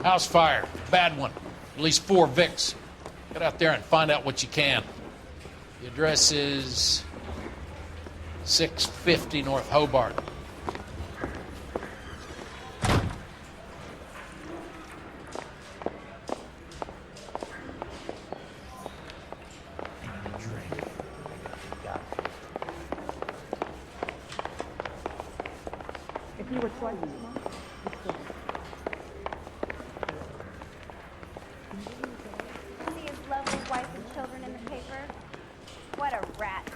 House fire. Bad one. At least 4 Vicks. Get out there and find out what you can. The address is 650 North Hobart. If you were twice as smart, See his lovely wife and children in the paper? What a rat.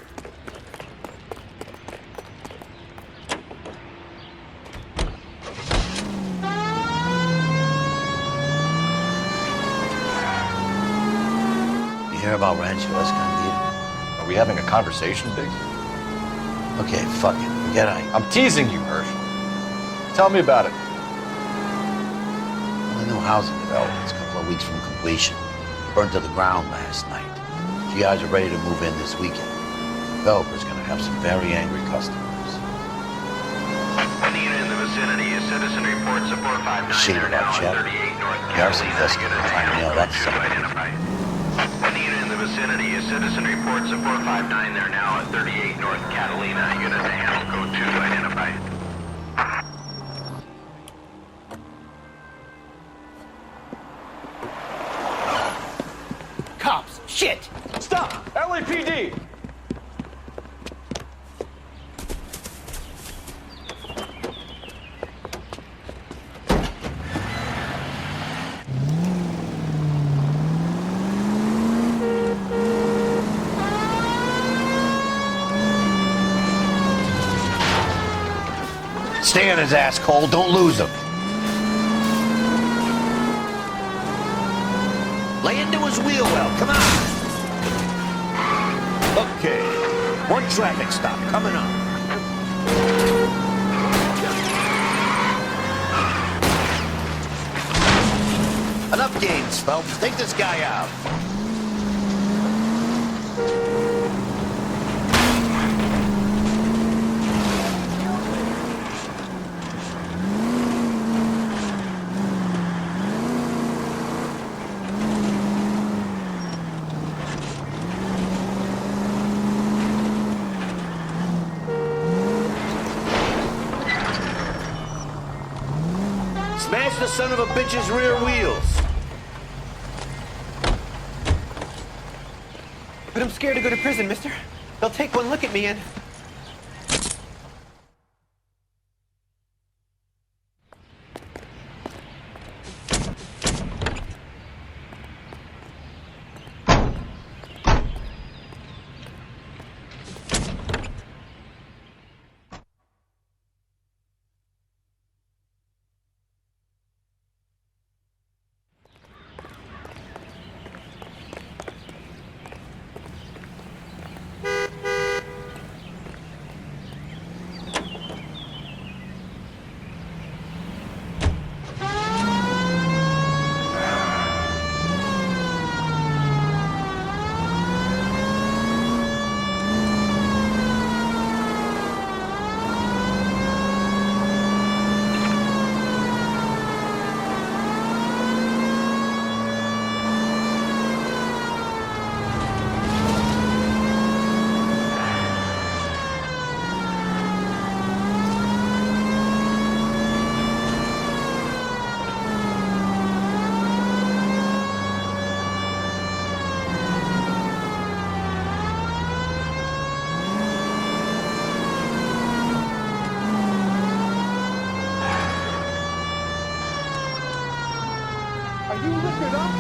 You hear about Rancho Escondido? Are we having a conversation, Biggs? Okay, fuck it. Forget I'm teasing you, Herschel. Tell me about it. Well, the new housing development's a couple of weeks from completion. Burned to the ground last night. GIs are ready to move in this weekend. The developer's gonna have some very angry customers. Any unit in the vicinity is citizen report support 599 Shaded out, now Chad. at 38 North The arson Catalina. investigator Unit trying to nail that to son of a- identify. Any unit in the vicinity is citizen report support 59 there now at 38 North Catalina. Unit to handle code 2 to identify. Cops! Shit! Stop! LAPD! Stay on his ass, Cole. Don't lose him. Lay into his wheel well. Come on. Okay. One traffic stop coming up. Enough games, Phelps. Take this guy out. Smash the son of a bitch's rear wheels. But I'm scared to go to prison, mister. They'll take one look at me and... are you liquored up?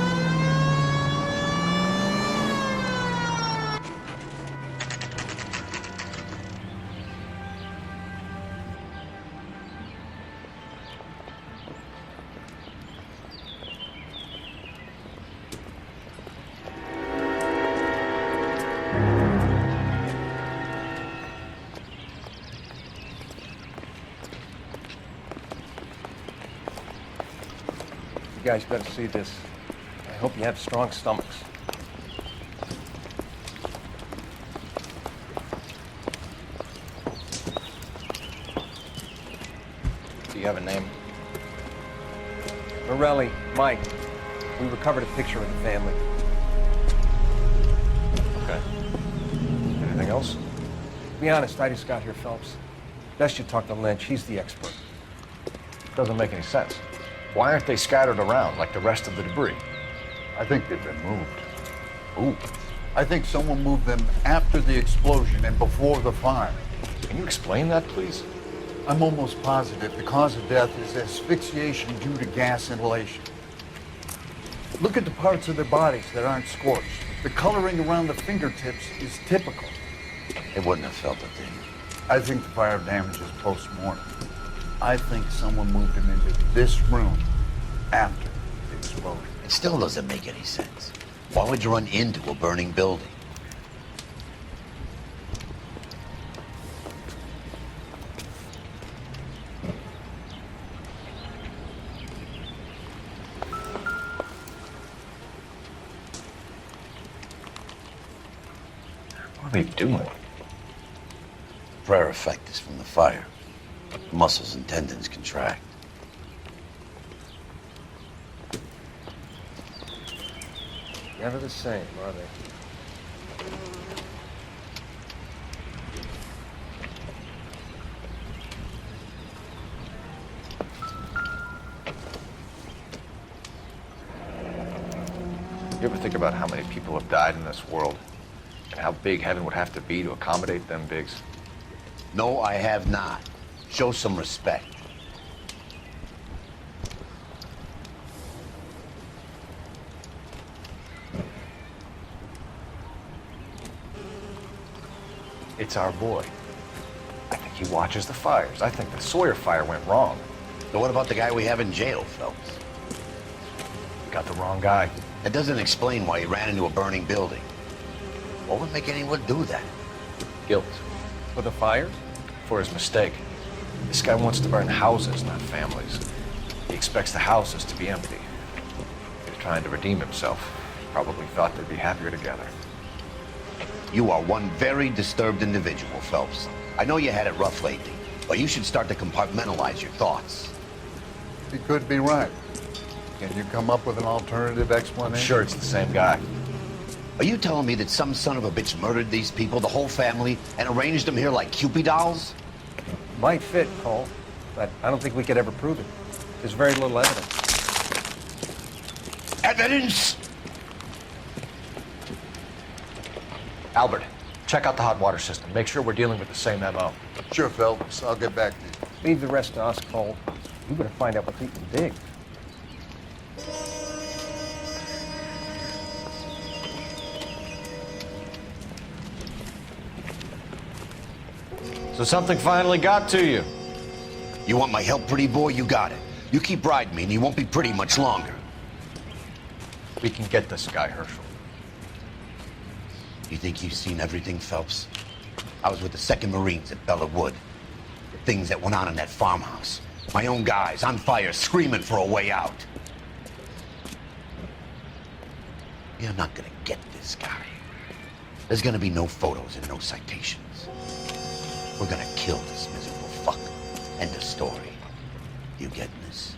You guys better see this. I hope you have strong stomachs. Do you have a name? Morelli, Mike, we recovered a picture of the family. Okay. Anything else? To be honest, I just got here, Phelps. Best you talk to Lynch. He's the expert. Doesn't make any sense. Why aren't they scattered around like the rest of the debris? I think they've been moved. Ooh. I think someone moved them after the explosion and before the fire. Can you explain that, please? I'm almost positive the cause of death is asphyxiation due to gas inhalation. Look at the parts of their bodies that aren't scorched. The coloring around the fingertips is typical. They wouldn't have felt a thing. I think the fire damage is post-mortem. I think someone moved them into this room after the explosion. It still doesn't make any sense. Why would you run into a burning building? What are they doing? Prayer effect is from the fire. Muscles and tendons contract. Never the same, are they? You ever think about how many people have died in this world? And how big heaven would have to be to accommodate them bigs? No, I have not. Show some respect. It's our boy. I think he watches the fires. I think the Sawyer fire went wrong. So what about the guy we have in jail, Phelps? We got the wrong guy. That doesn't explain why he ran into a burning building. What would make anyone do that? Guilt. For the fires? For his mistake. This guy wants to burn houses, not families. He expects the houses to be empty. He's trying to redeem himself. Probably thought they'd be happier together. You are one very disturbed individual, Phelps. I know you had it rough lately, but you should start to compartmentalize your thoughts. He could be right. Can you come up with an alternative explanation? I'm sure it's the same guy. Are you telling me that some son of a bitch murdered these people, the whole family, and arranged them here like Cupid dolls? Might fit, Cole, but I don't think we could ever prove it. There's very little evidence. Evidence? Albert, check out the hot water system. Make sure we're dealing with the same MO. Sure, Phelps. I'll get back to you. Leave the rest to us, Cole. You better find out what's eating Big. So something finally got to you. You want my help, pretty boy? You got it. You keep riding me and you won't be pretty much longer. We can get this guy, Herschel. You think you've seen everything, Phelps? I was with the 2nd Marines at Bella Wood. The things that went on in that farmhouse. My own guys on fire, screaming for a way out. You're not gonna get this guy. There's gonna be no photos and no citations. We're gonna kill this miserable fuck. End of story. You getting this?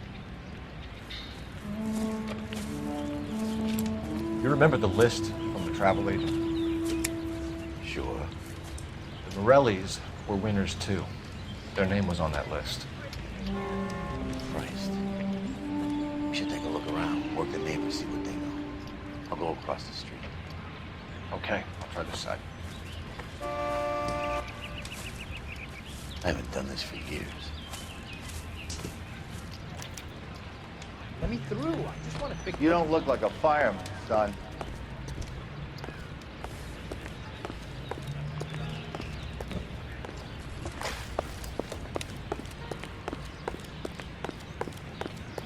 You remember the list from the travel agent? Sure. The Morellis were winners too. Their name was on that list. Christ. We should take a look around, work the neighbors, see what they know. I'll go across the street. Okay, I'll try this side. I haven't done this for years. Let me through. I just want to fix. You don't look like a fireman, son.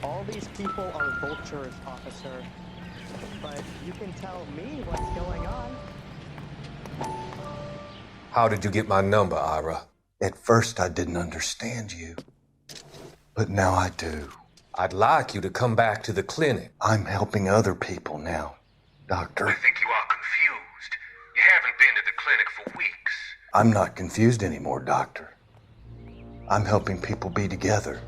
All these people are vultures, officer. But you can tell me what's going on. How did you get my number, Ira? At first, I didn't understand you. But now I do. I'd like you to come back to the clinic. I'm helping other people now, Doctor. I think you are confused. You haven't been to the clinic for weeks. I'm not confused anymore, Doctor. I'm helping people be together.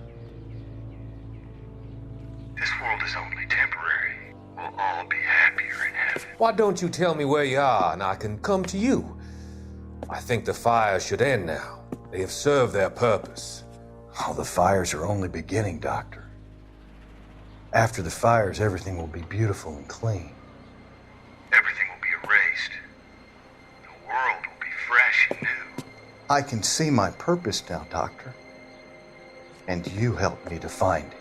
This world is only temporary. We'll all be happier in heaven. Why don't you tell me where you are and I can come to you? I think the fire should end now. They have served their purpose. Oh, the fires are only beginning, Doctor. After the fires, everything will be beautiful and clean. Everything will be erased. The world will be fresh and new. I can see my purpose now, Doctor. And you helped me to find it.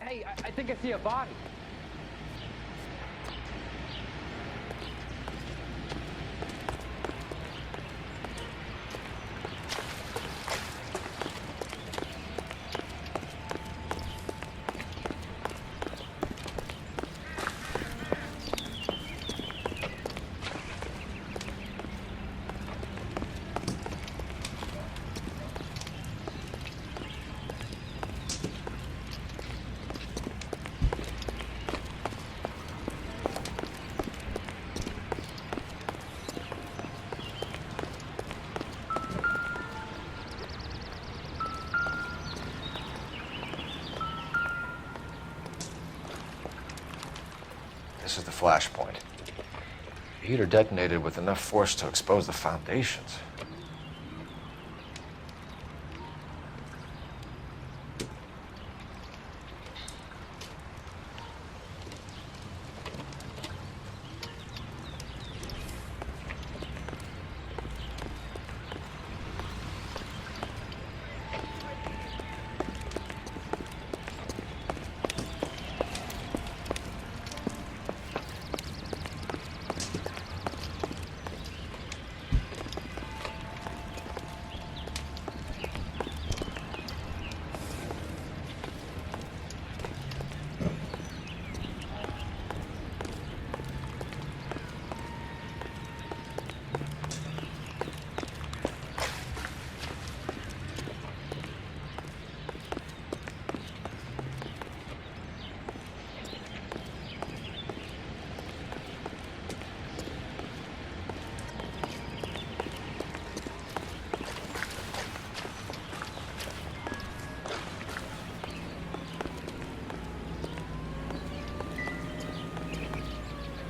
Hey, I think I see a body. This is the flashpoint. The heater detonated with enough force to expose the foundations.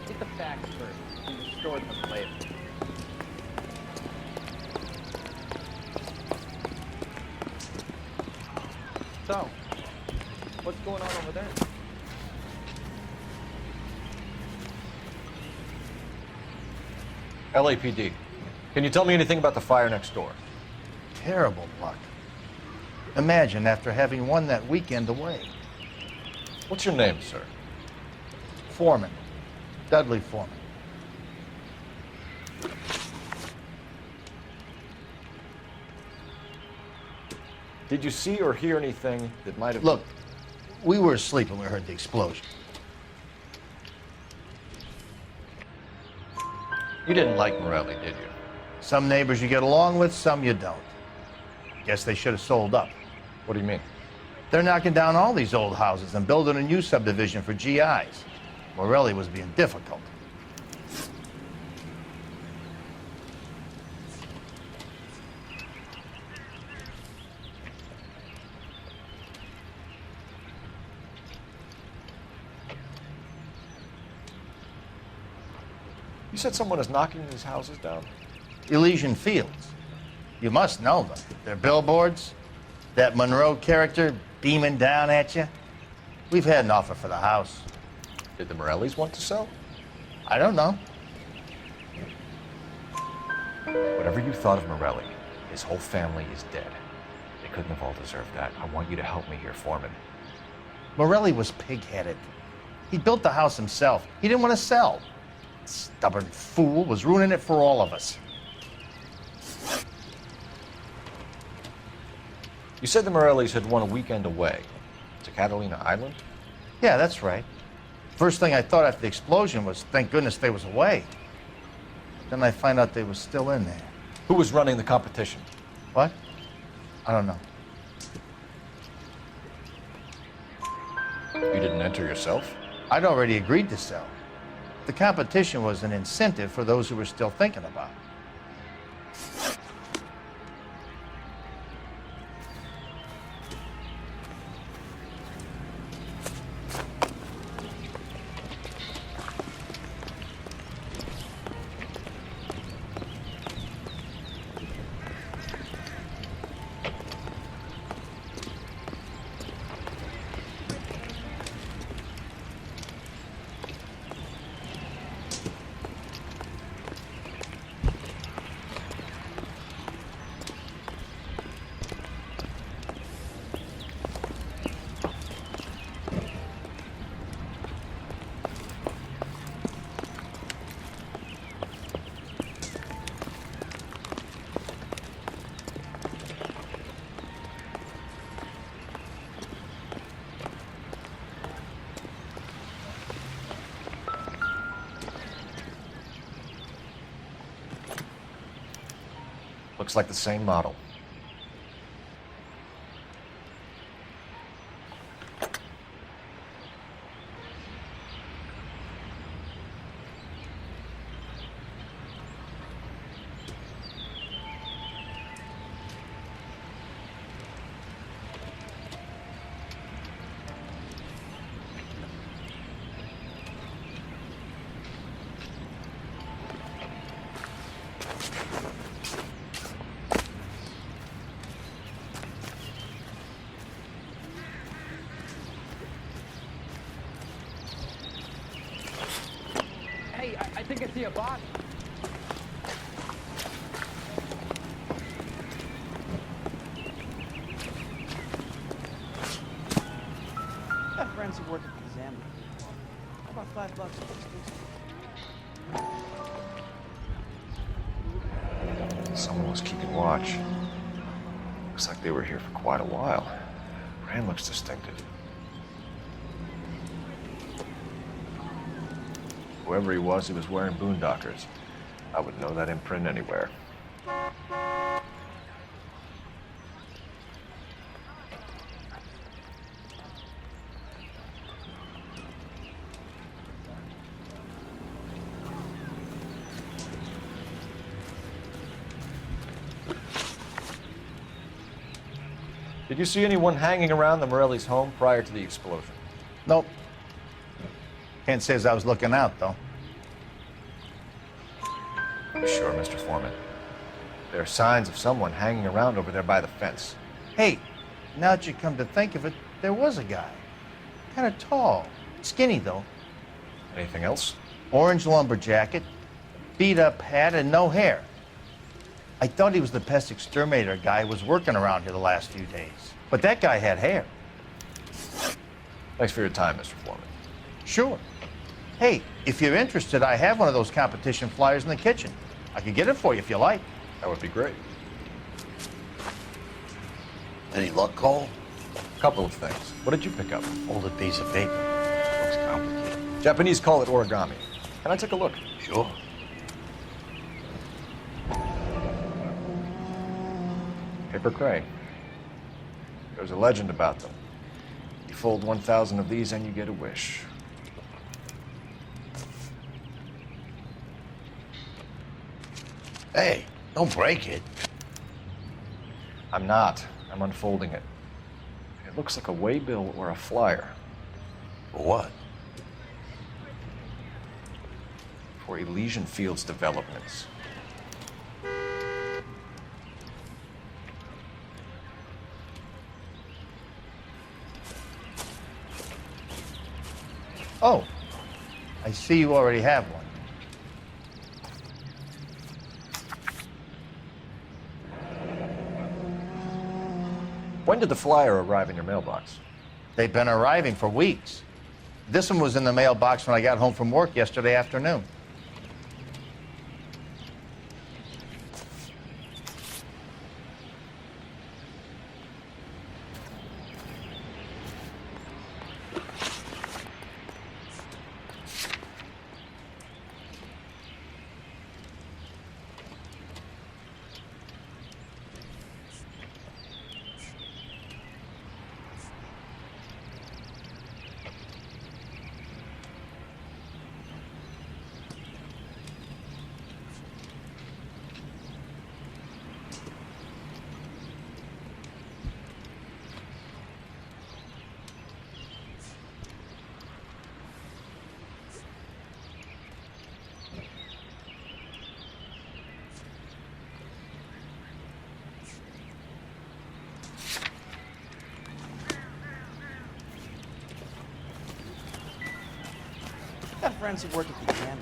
Get the facts first. You can store them later. So, what's going on over there? LAPD. Can you tell me anything about the fire next door? Terrible luck. Imagine after having won that weekend away. What's your name, sir? Foreman. Dudley Foreman. Did you see or hear anything that might have... Look, we were asleep when we heard the explosion. You didn't like Morelli, did you? Some neighbors you get along with, some you don't. Guess they should have sold up. What do you mean? They're knocking down all these old houses and building a new subdivision for GIs. Morelli was being difficult. You said someone is knocking these houses down? Elysian Fields. You must know them. They're billboards. That Monroe character beaming down at you. We've had an offer for the house. Did the Morellis want to sell? I don't know. Whatever you thought of Morelli, his whole family is dead. They couldn't have all deserved that. I want you to help me here, Foreman. Morelli was pig-headed. He built the house himself. He didn't want to sell. Stubborn fool was ruining it for all of us. You said the Morellis had won a weekend away to Catalina Island? Yeah, that's right. First thing I thought after the explosion was, thank goodness they was away. Then I find out they was still in there. Who was running the competition? What? I don't know. You didn't enter yourself? I'd already agreed to sell. The competition was an incentive for those who were still thinking about it. Looks like the same model. I think I see a body. Got friends who work at the exam. How about $5 for this? Someone was keeping watch. Looks like they were here for quite a while. Brand looks distinctive. Whoever he was wearing boondockers. I would know that imprint anywhere. Did you see anyone hanging around the Morelli's home prior to the explosion? Nope. Can't say as I was looking out, though. You sure, Mr. Foreman? There are signs of someone hanging around over there by the fence. Hey, now that you come to think of it, there was a guy. Kind of tall. Skinny, though. Anything else? Orange lumber jacket, beat-up hat, and no hair. I thought he was the pest exterminator guy who was working around here the last few days. But that guy had hair. Thanks for your time, Mr. Foreman. Sure. Hey, if you're interested, I have one of those competition flyers in the kitchen. I could get it for you if you like. That would be great. Any luck, Cole? A couple of things. What did you pick up? Folded piece of paper. Looks complicated. Japanese call it origami. Can I take a look? Sure. Paper crane. There's a legend about them. You fold 1,000 of these and you get a wish. Hey, don't break it. I'm not. I'm unfolding it. It looks like a waybill or a flyer. For what? For Elysian Fields developments. Oh, I see you already have one. When did the flyer arrive in your mailbox? They've been arriving for weeks. This one was in the mailbox when I got home from work yesterday afternoon. friends who work at the examiner.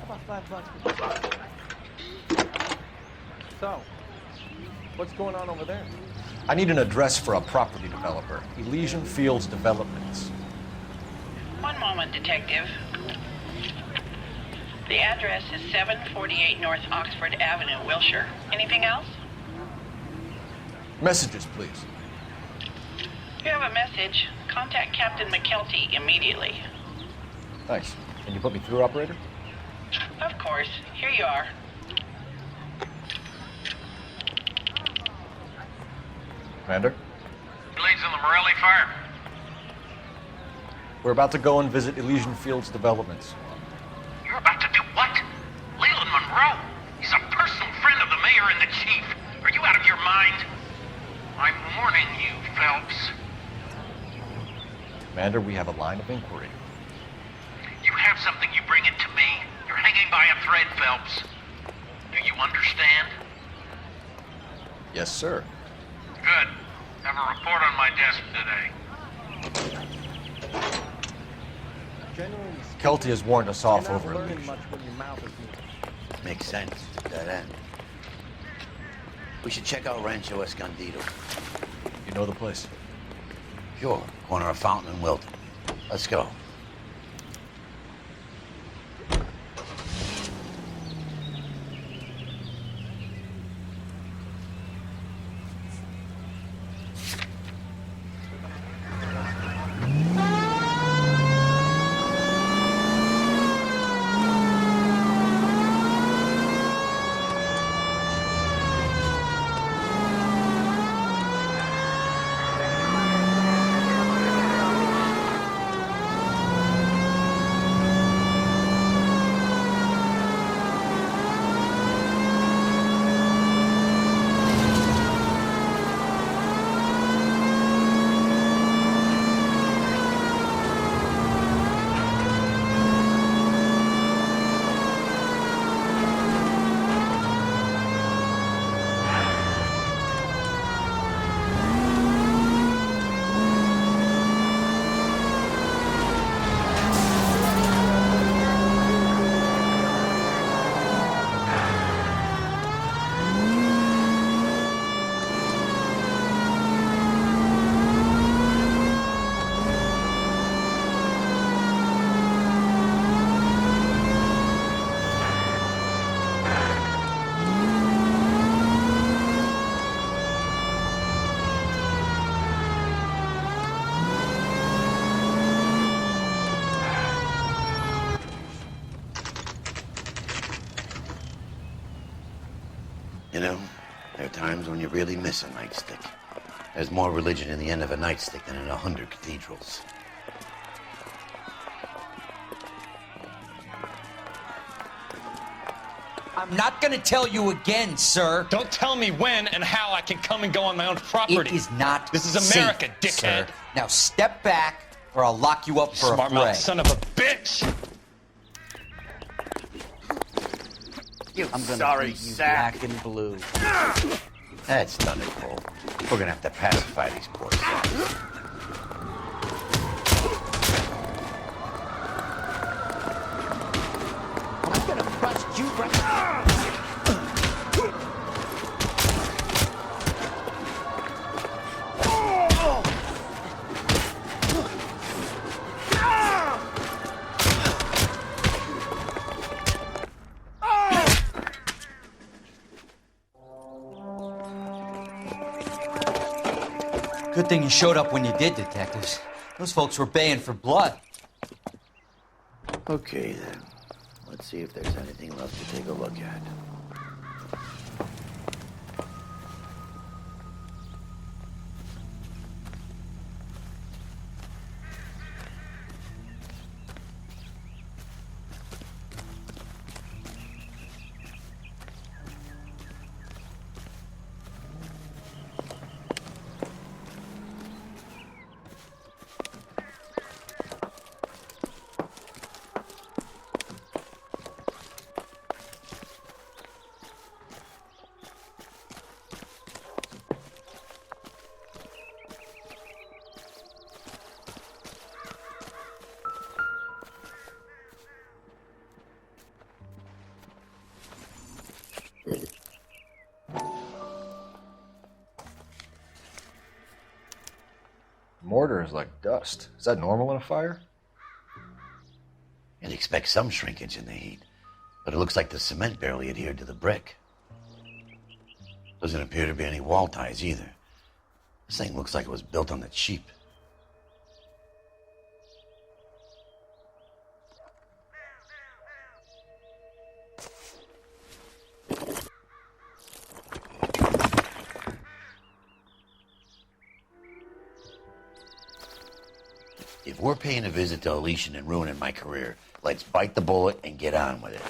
How about $5? So, what's going on over there? I need an address for a property developer. Elysian Fields Developments. One moment, Detective. The address is 748 North Oxford Avenue, Wilshire. Anything else? Messages, please. If you have a message, contact Captain McKelty immediately. Thanks. Can you put me through, operator? Of course. Here you are. Commander? Leads on the Morelli farm. We're about to go and visit Elysian Fields Developments. You're about to do what? Leland Monroe? He's a personal friend of the mayor and the chief. Are you out of your mind? I'm warning you, Phelps. Commander, we have a line of inquiry. You have something, you bring it to me. You're hanging by a thread, Phelps. Do you understand? Yes, sir. Good. Have a report on my desk today. Generally Kelty has warned us off you're not over learning Elysian. much when your mouth is moving. Makes sense to that end. We should check out Rancho Escondido. You know the place? Sure, corner of Fountain and Wilton. Let's go. You know, there are times when you really miss a nightstick. There's more religion in the end of a nightstick than in 100 cathedrals. I'm not gonna tell you again, sir. Don't tell me when and how I can come and go on my own property. It is not This is America, safe, dickhead. sir. Now step back, or I'll lock you up for a Smart mouth fray. son of a bitch! I'm gonna sorry paint you sack. black and blue. That's done it, Cole. We're gonna have to pacify these poor souls. I'm gonna bust you right. Good thing you showed up when you did, detectives. Those folks were baying for blood. Okay, then. Let's see if there's anything left to take a look at. mortar is like dust. Is that normal in a fire? You'd expect some shrinkage in the heat, but it looks like the cement barely adhered to the brick. Doesn't appear to be any wall ties either. This thing looks like it was built on the cheap. If we're paying a visit to Elysian and ruining my career, let's bite the bullet and get on with it.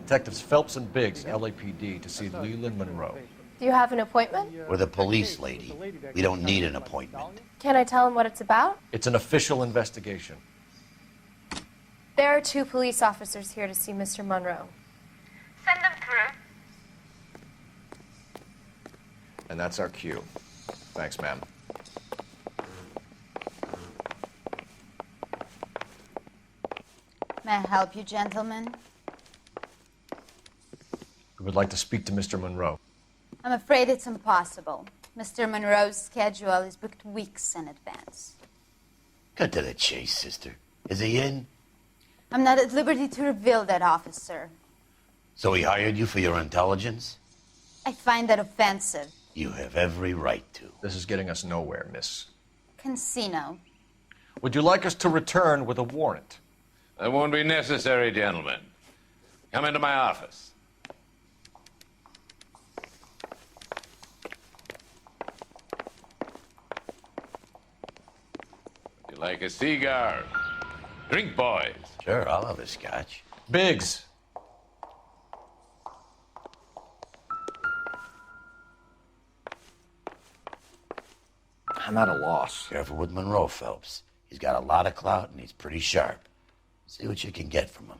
Detectives Phelps and Biggs, LAPD, to see Leland Monroe. Do you have an appointment? We're the police, lady. We don't need an appointment. Can I tell him what it's about? It's an official investigation. There are 2 police officers here to see Mr. Monroe. Send them through. And that's our cue. Thanks, ma'am. May I help you, gentlemen? We would like to speak to Mr. Monroe. I'm afraid it's impossible. Mr. Monroe's schedule is booked weeks in advance. Cut to the chase, sister. Is he in? I'm not at liberty to reveal that, officer. So he hired you for your intelligence? I find that offensive. You have every right to. This is getting us nowhere, miss. Casino. Would you like us to return with a warrant? That won't be necessary, gentlemen. Come into my office. Would you like a cigar? Drink, boys. Sure, I'll have a scotch. Biggs. I'm at a loss. Careful with Monroe, Phelps. He's got a lot of clout and he's pretty sharp. See what you can get from him.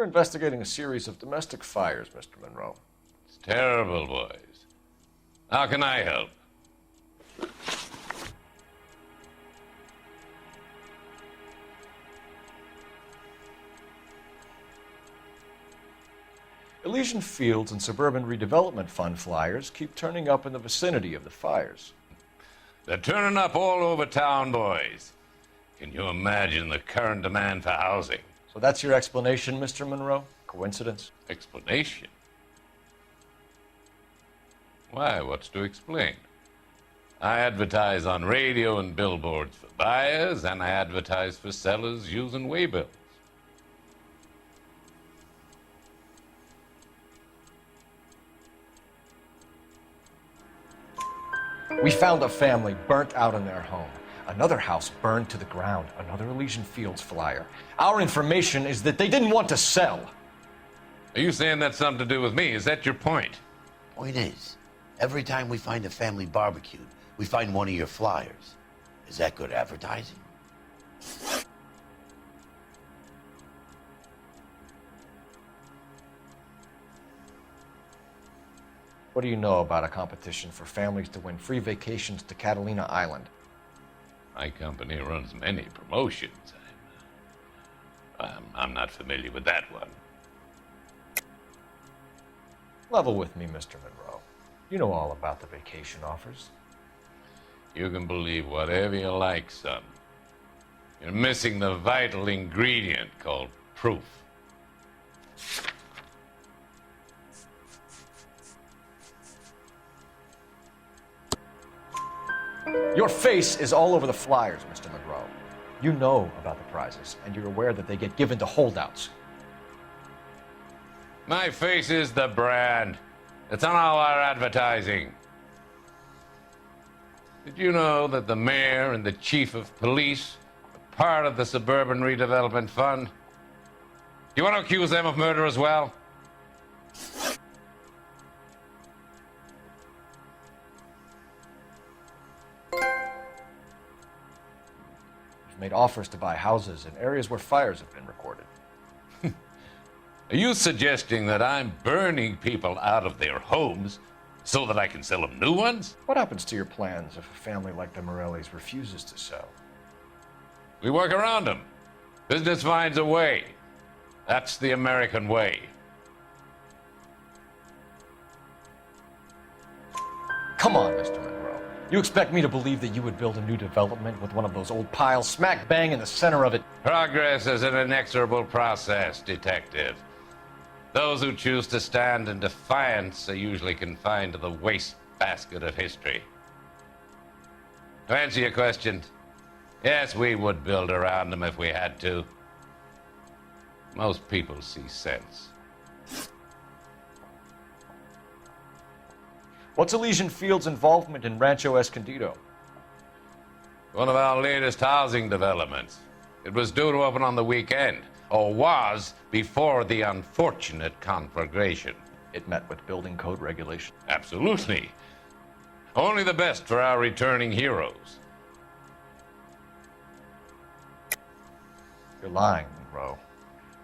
We're investigating a series of domestic fires, Mr. Monroe. It's terrible, boys. How can I help? Elysian Fields and Suburban Redevelopment Fund flyers keep turning up in the vicinity of the fires. They're turning up all over town, boys. Can you imagine the current demand for housing? So that's your explanation, Mr. Monroe? Coincidence? Explanation? Why, what's to explain? I advertise on radio and billboards for buyers, and I advertise for sellers using waybills. We found a family burnt out in their home. Another house burned to the ground. Another Elysian Fields flyer. Our information is that they didn't want to sell. Are you saying that's something to do with me? Is that your point? Point is, every time we find a family barbecued, we find one of your flyers. Is that good advertising? What do you know about a competition for families to win free vacations to Catalina Island? My company runs many promotions. I'm not familiar with that one. Level with me, Mr. Monroe. You know all about the vacation offers. You can believe whatever you like, son. You're missing the vital ingredient called proof. Your face is all over the flyers, Mr. Monroe. You know about the prizes, and you're aware that they get given to holdouts. My face is the brand. It's on all our advertising. Did you know that the mayor and the chief of police are part of the Suburban Redevelopment Fund? Do you want to accuse them of murder as well? You've made offers to buy houses in areas where fires have been recorded. Are you suggesting that I'm burning people out of their homes so that I can sell them new ones? What happens to your plans if a family like the Morellis refuses to sell? We work around them. Business finds a way. That's the American way. Come on, Mr. Monroe. You expect me to believe that you would build a new development with one of those old piles smack bang in the center of it? Progress is an inexorable process, detective. Those who choose to stand in defiance are usually confined to the wastebasket of history. To answer your question, yes, we would build around them if we had to. Most people see sense. What's Elysian Fields' involvement in Rancho Escondido? One of our latest housing developments. It was due to open on the weekend, or was before the unfortunate conflagration. It met with building code regulations. Absolutely. Only the best for our returning heroes. You're lying, Monroe.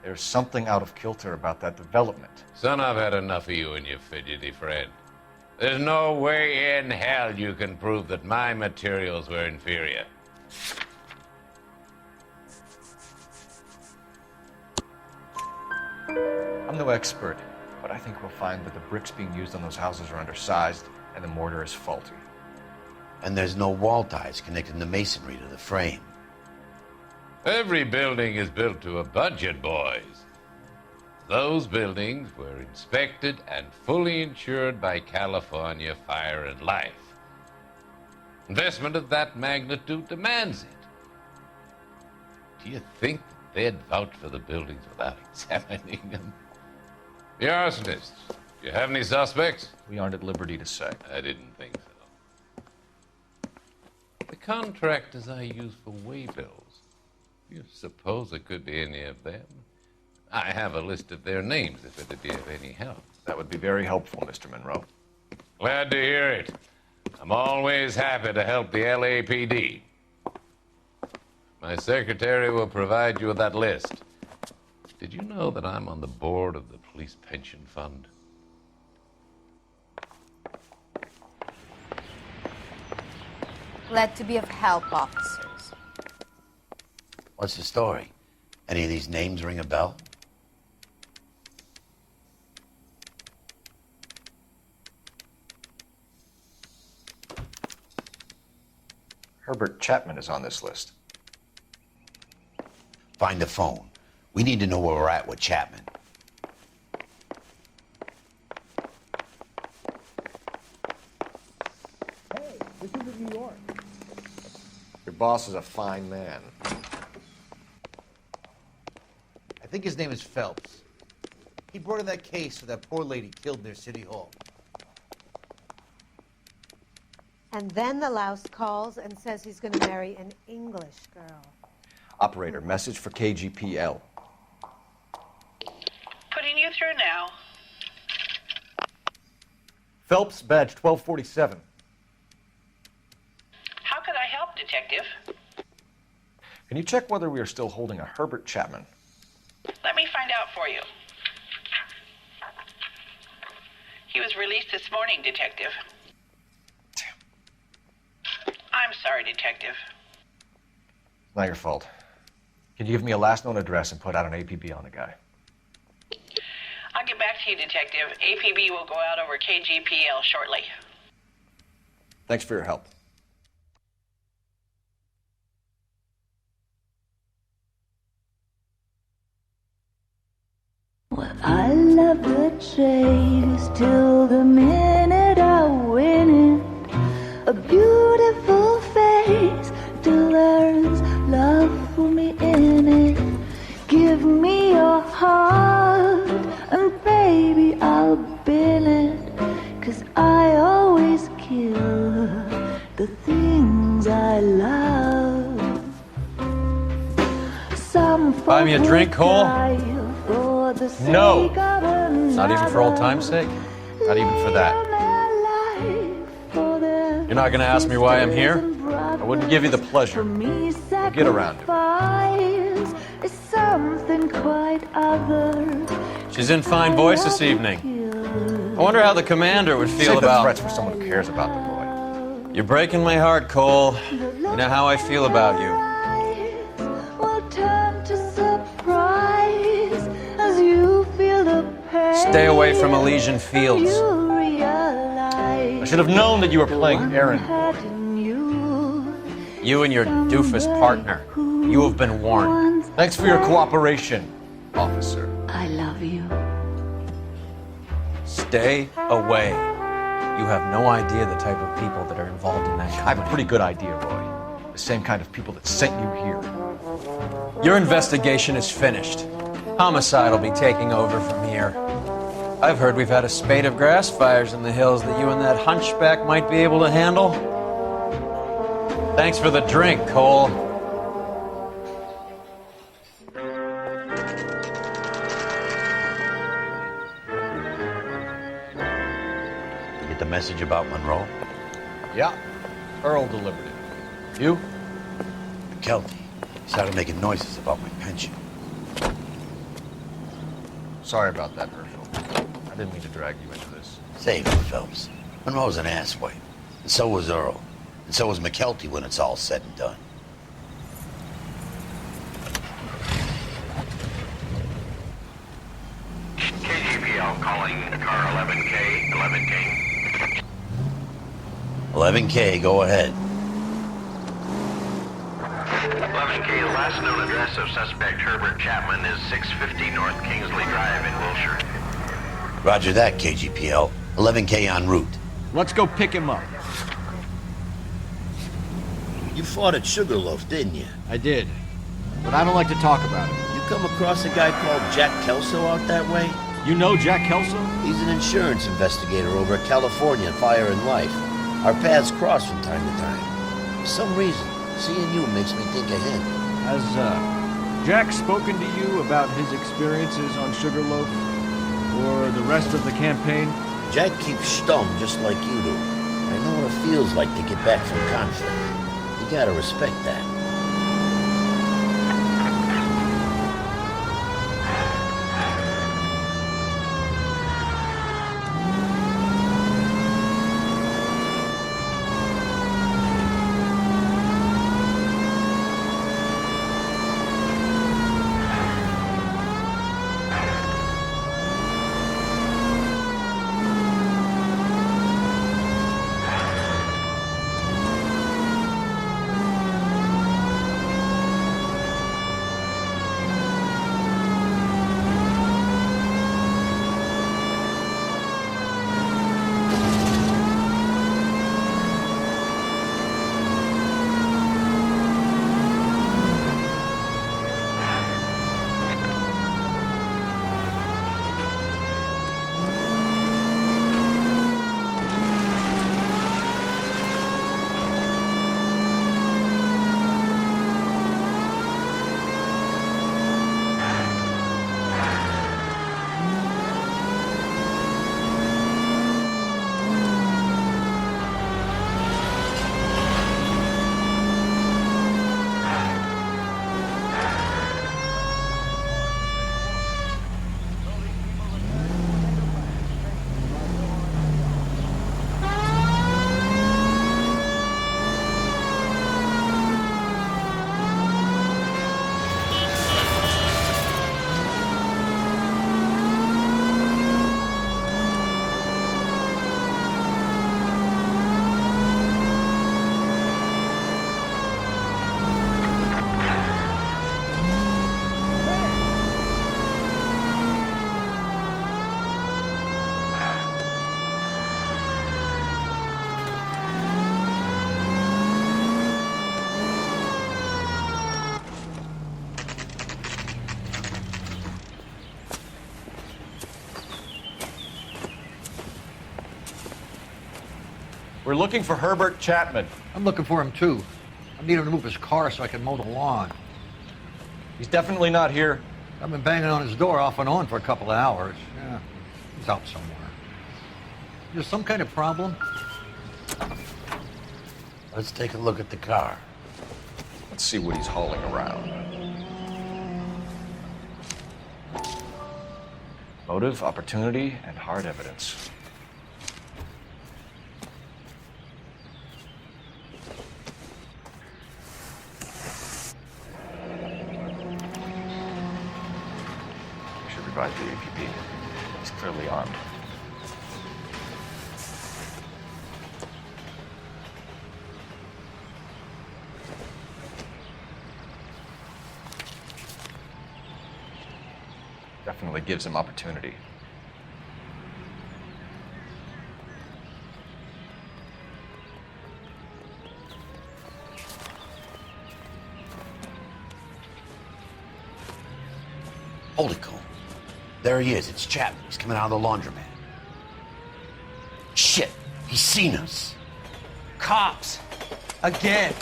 There's something out of kilter about that development. Son, I've had enough of you and your fidgety friend. There's no way in hell you can prove that my materials were inferior. I'm no expert, but I think we'll find that the bricks being used on those houses are undersized and the mortar is faulty. And there's no wall ties connecting the masonry to the frame. Every building is built to a budget, boys. Those buildings were inspected and fully insured by California Fire and Life. Investment of that magnitude demands it. Do you think they'd vouch for the buildings without examining them? The arsonists. Do you have any suspects? We aren't at liberty to say. I didn't think so. The contractors I use for waybills. Do you suppose it could be any of them? I have a list of their names if it'd be of any help. That would be very helpful, Mr. Monroe. Glad to hear it. I'm always happy to help the LAPD. My secretary will provide you with that list. Did you know that I'm on the board of the police pension fund? Glad to be of help, officers. What's the story? Any of these names ring a bell? Herbert Chapman is on this list. Find the phone. We need to know where we're at with Chapman. Hey, this isn't New York. Your boss is a fine man. I think his name is Phelps. He brought in that case of that poor lady killed near City Hall. And then the louse calls and says he's going to marry an English girl. Operator, message for KGPL. Putting you through now. Phelps, badge 1247. How could I help, Detective? Can you check whether we are still holding a Herbert Chapman? Let me find out for you. He was released this morning, Detective. I'm sorry, Detective. It's not your fault. Can you give me a last known address and put out an APB on the guy? I'll get back to you, Detective. APB will go out over KGPL shortly. Thanks for your help. Well, I love the chase till the minute I win it. A beautiful face till there's love for me in it. Give me your heart and baby I'll bin it. 'Cause I always kill the things I love. Some Buy me a drink, Cole? for the No. sake of another. Not even for old time's sake? Not even for that. You're not going to ask me why I'm here? I wouldn't give you the pleasure. We'll get around it. Is something quite other. She's in fine voice this evening. I wonder how the commander would feel Save the about... threats for someone who cares about the boy. You're breaking my heart, Cole. You know how I feel about you. Will turn to surprise as you feel the pain. Stay away from Elysian Fields. You realize I should have known that you were playing errand boy. You and your doofus partner. You have been warned. Thanks for your cooperation, officer. I love you. Stay away. You have no idea the type of people that are involved in that I company. have a pretty good idea, Roy. The same kind of people that sent you here. Your investigation is finished. Homicide will be taking over from here. I've heard we've had a spate of grass fires in the hills that you and that hunchback might be able to handle. Thanks for the drink, Cole. Get the message about Monroe? Yeah, Earl delivered it. You? McKelty. He started making noises about my pension. Sorry about that, Herschel. I didn't mean to drag you into this. Save it, Phelps. Monroe's an asswipe. And so was Earl. And so was McKelty when it's all said and done. KGPL calling car 11K, 11K. 11K, go ahead. 11K, the last known address of suspect Herbert Chapman is 650 North Kingsley Drive in Wilshire. Roger that, KGPL. 11K en route. Let's go pick him up. You fought at Sugarloaf, didn't you? I did, but I don't like to talk about it. You come across a guy called Jack Kelso out that way? You know Jack Kelso? He's an insurance investigator over at California Fire and Life. Our paths cross from time to time. For some reason, seeing you makes me think of him. Has Jack spoken to you about his experiences on Sugarloaf? Or the rest of the campaign? Jack keeps stum just like you do. I know what it feels like to get back from conflict. You gotta respect that. We're looking for Herbert Chapman. I'm looking for him, too. I need him to move his car so I can mow the lawn. He's definitely not here. I've been banging on his door off and on for a couple of hours. Yeah, he's out somewhere. There's some kind of problem? Let's take a look at the car. Let's see what he's hauling around. Motive, opportunity, and hard evidence. We should revive the APB. He's clearly armed. Definitely gives him opportunity. Hold it, Cole. There he is. It's Chapman. He's coming out of the laundromat. Shit! He's seen us. Cops! Again!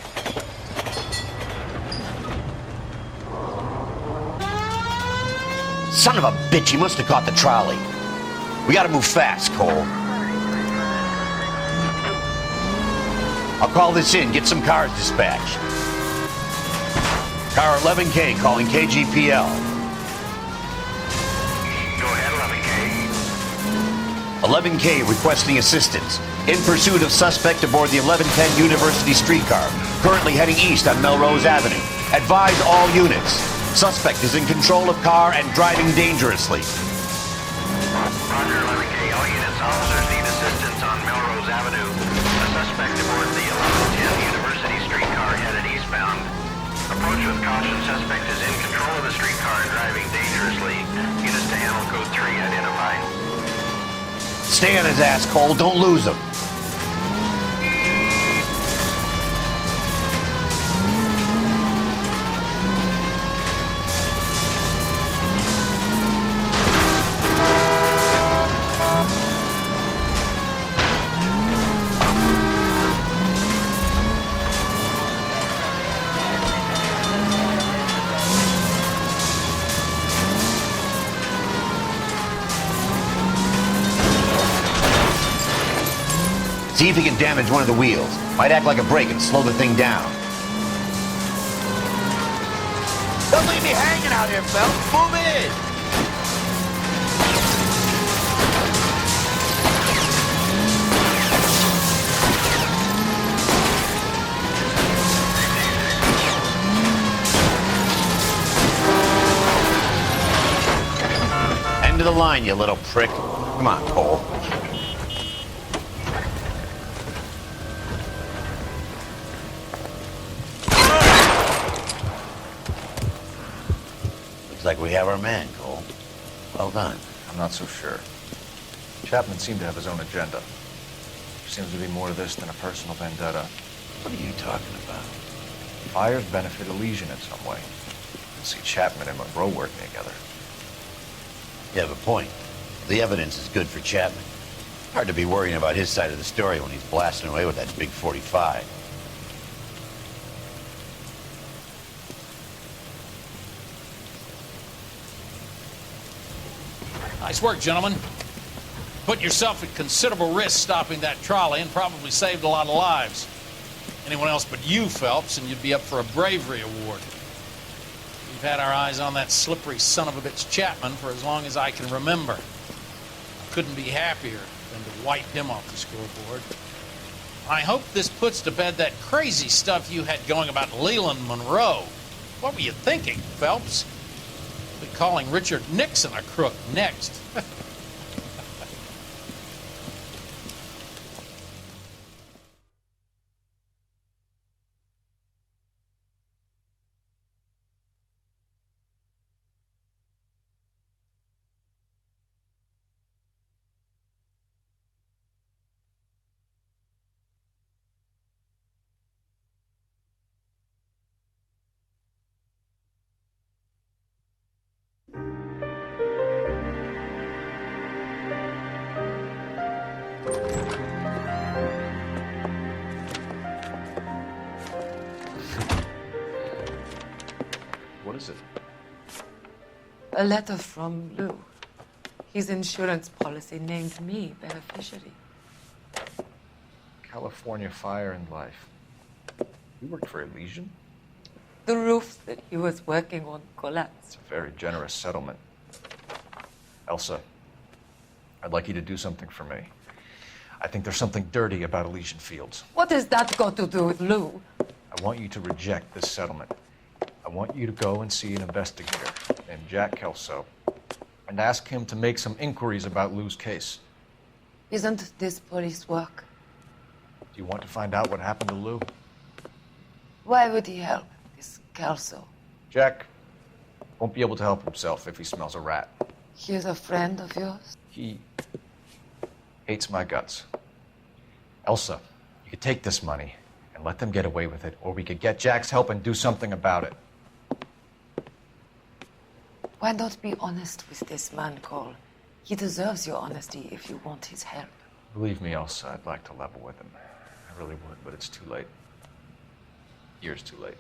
Son of a bitch, he must have caught the trolley. We gotta move fast, Cole. I'll call this in, get some cars dispatched. Car 11K calling KGPL. Go ahead, 11K. 11K requesting assistance. In pursuit of suspect aboard the 1110 University streetcar, currently heading east on Melrose Avenue. Advise all units. Suspect is in control of car and driving dangerously. Roger, 11K. All units, officers need assistance on Melrose Avenue. A suspect aboard the 1110 University streetcar headed eastbound. Approach with caution. Suspect is in control of the streetcar and driving dangerously. Units to handle code 3 identified. Stay on his ass, Cole. Don't lose him. See if he can damage one of the wheels. Might act like a brake and slow the thing down. Don't leave me hanging out here, Phelps. Move in! End of the line, you little prick. Come on, Cole. Like we have our man, Cole. Well done. I'm not so sure. Chapman seemed to have his own agenda. There seems to be more to this than a personal vendetta. What are you talking about? Fires benefit Elysian in some way. I see Chapman and Monroe working together. You have a point. The evidence is good for Chapman. Hard to be worrying about his side of the story when he's blasting away with that big 45. Nice work, gentlemen. Put yourself at considerable risk stopping that trolley and probably saved a lot of lives. Anyone else but you, Phelps, and you'd be up for a bravery award. We've had our eyes on that slippery son of a bitch Chapman for as long as I can remember. I couldn't be happier than to wipe him off the scoreboard. I hope this puts to bed that crazy stuff you had going about Leland Monroe. What were you thinking, Phelps? Be calling Richard Nixon a crook next. A letter from Lou. His insurance policy named me beneficiary. California Fire and Life. You worked for Elysian? The roof that he was working on collapsed. It's a very generous settlement. Elsa, I'd like you to do something for me. I think there's something dirty about Elysian Fields. What has that got to do with Lou? I want you to reject this settlement. I want you to go and see an investigator named Jack Kelso and ask him to make some inquiries about Lou's case. Isn't this police work? Do you want to find out what happened to Lou? Why would he help this Kelso? Jack won't be able to help himself if he smells a rat. He is a friend of yours? He hates my guts. Elsa, you could take this money and let them get away with it, or we could get Jack's help and do something about it. Why not be honest with this man, Cole? He deserves your honesty if you want his help. Believe me, Elsa, I'd like to level with him. I really would, but it's too late. Years too late.